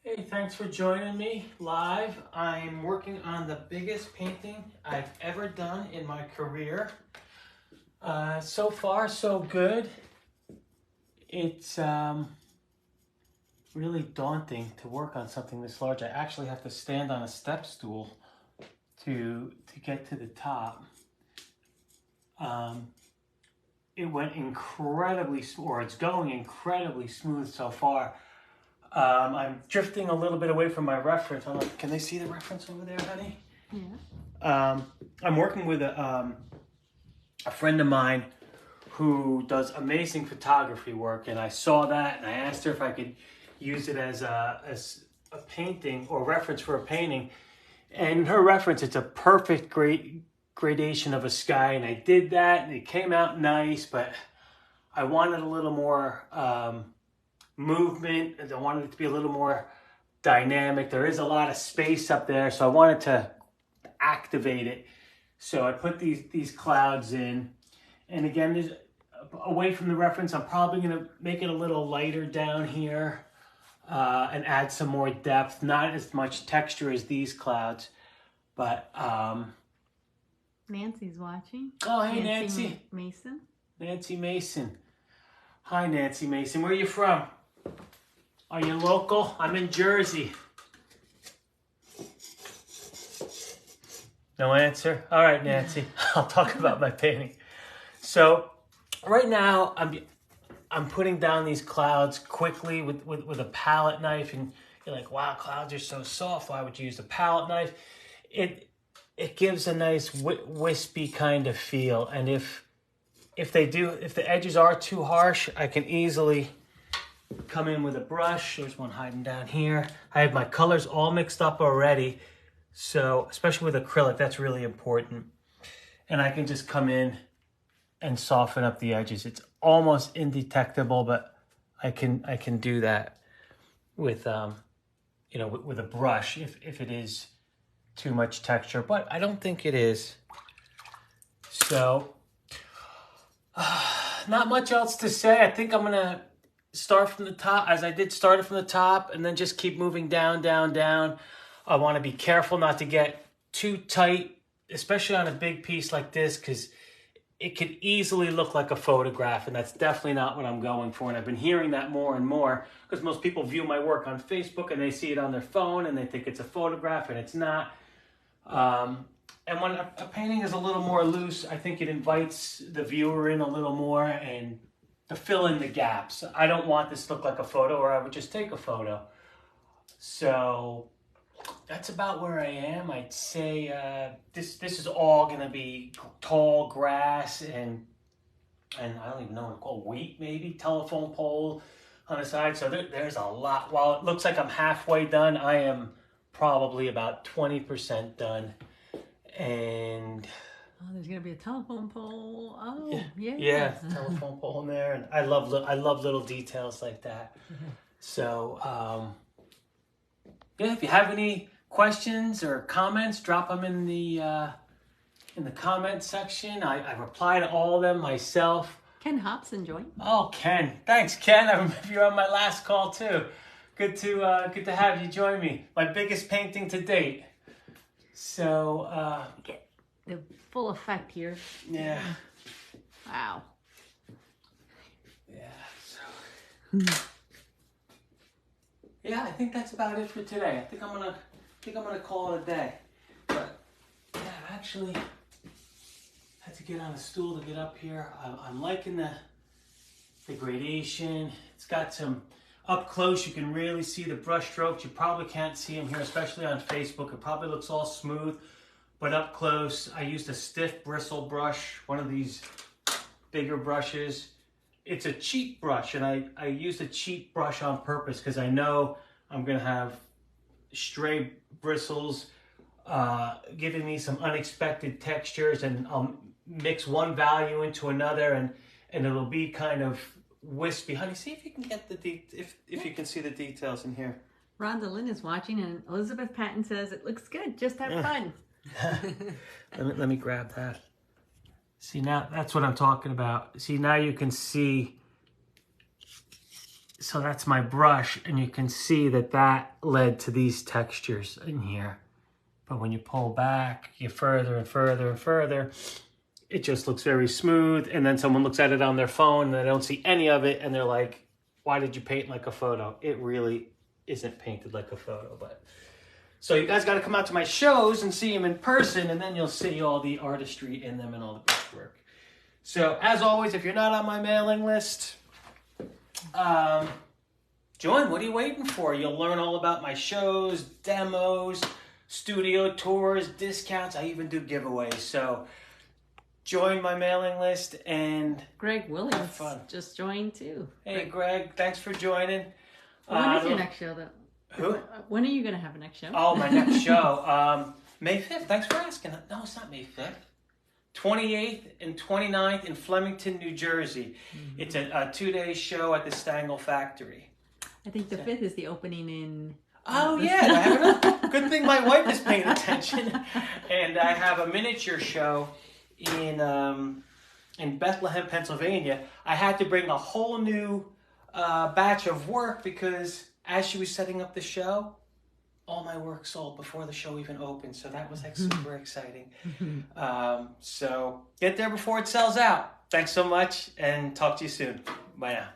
Hey, thanks for joining me live. I'm working on the biggest painting I've ever done in my career. So far, so good. It's really daunting to work on something this large. I actually have to stand on a step stool to get to the top. Um, it went incredibly, or it's going incredibly smooth so far. I'm drifting a little bit away from my reference. I don't know, can they see the reference over there, honey? Yeah. I'm working with a friend of mine who does amazing photography work, and I saw that, and I asked her if I could use it as a painting or reference for a painting. And her reference, it's a perfect gradation of a sky, and I did that, and it came out nice, but I wanted a little more movement, and I wanted it to be a little more dynamic. There is a lot of space up there, so I wanted to activate it. So I put these clouds in, and again, there's away from the reference. I'm probably gonna make it a little lighter down here and add some more depth. Not as much texture as these clouds, but Nancy's watching. oh hey Nancy Mason. Nancy Mason. Hi Nancy Mason. Where are you from? Are you local? I'm in Jersey. No answer? All right, Nancy. I'll talk about my painting. So right now I'm putting down these clouds quickly with a palette knife, and you're like, wow, clouds are so soft. Why would you use a palette knife? It gives a nice wispy kind of feel, and if the edges are too harsh, I can easily come in with a brush. There's one hiding down here. I have my colors all mixed up already. So, especially with acrylic, that's really important. And I can just come in and soften up the edges. It's almost indetectable, but I can do that with with a brush if it is too much texture, but I don't think it is. So, not much else to say. I think I'm gonna start from the top, as I did start it from the top, and then just keep moving down, down, down. I want to be careful not to get too tight, especially on a big piece like this, because it could easily look like a photograph, and that's definitely not what I'm going for. And I've been hearing that more and more, because most people view my work on Facebook and they see it on their phone and they think it's a photograph, and it's not. And when a painting is a little more loose, I think it invites the viewer in a little more and to fill in the gaps. I don't want this to look like a photo, or I would just take a photo. So that's about where I am. I'd say this is all gonna be tall grass and I don't even know what to call, wheat maybe, telephone pole on the side. So there's a lot. While it looks like I'm halfway done, I am probably about 20% done. And Oh, there's gonna be a telephone pole. Oh, yeah, telephone pole in there, and I love little details like that. So yeah, if you have any questions or comments, drop them in the comment section. I reply to all of them myself. Ken Hobson joined. Oh, Ken, thanks, Ken. I remember you were on my last call too. Good to have you join me. My biggest painting to date. So Get the full effect here. yeah. Wow. Yeah. So yeah, I think that's about it for today. I think I'm gonna call it a day. But yeah, I actually had to get on a stool to get up here. I'm liking the gradation. It's got some up close. You can really see the brush strokes. You probably can't see them here, especially on Facebook. It probably looks all smooth, but up close, I used a stiff bristle brush, one of these bigger brushes. It's a cheap brush, and I used a cheap brush on purpose because I know I'm gonna have stray bristles giving me some unexpected textures, and I'll mix one value into another, and it'll be kind of wispy. Honey, see if you can get if you can see the details in here. Rhonda Lynn is watching, and Elizabeth Patton says it looks good. Just have fun. let me grab that. See, now that's what I'm talking about. See, now you can see So that's my brush, and you can see that that led to these textures in here. But when you pull back, you further and further and further, it just looks very smooth. And then someone looks at it on their phone and they don't see any of it, and they're like, why did you paint like a photo? It really isn't painted like a photo. But so you guys got to come out to my shows and see them in person, and then you'll see all the artistry in them and all the brushwork. So as always, if you're not on my mailing list, join. What are you waiting for? You'll learn all about my shows, demos, studio tours, discounts. I even do giveaways. So join my mailing list and Greg have Williams fun. just joined too. Hey, Greg, thanks for joining. When is your next show, though? Who? When are you going to have a next show? Oh, my next show. May 5th. Thanks for asking. No, it's not May 5th. 28th and 29th in Flemington, New Jersey. Mm-hmm. It's a 2-day show at the Stangl Factory. I think the 5th is the opening in... Oh, yeah. Good thing my wife is paying attention. And I have a miniature show in Bethlehem, Pennsylvania. I had to bring a whole new batch of work because as she was setting up the show, all my work sold before the show even opened. So that was like super exciting. So get there before it sells out. Thanks so much and talk to you soon. Bye now.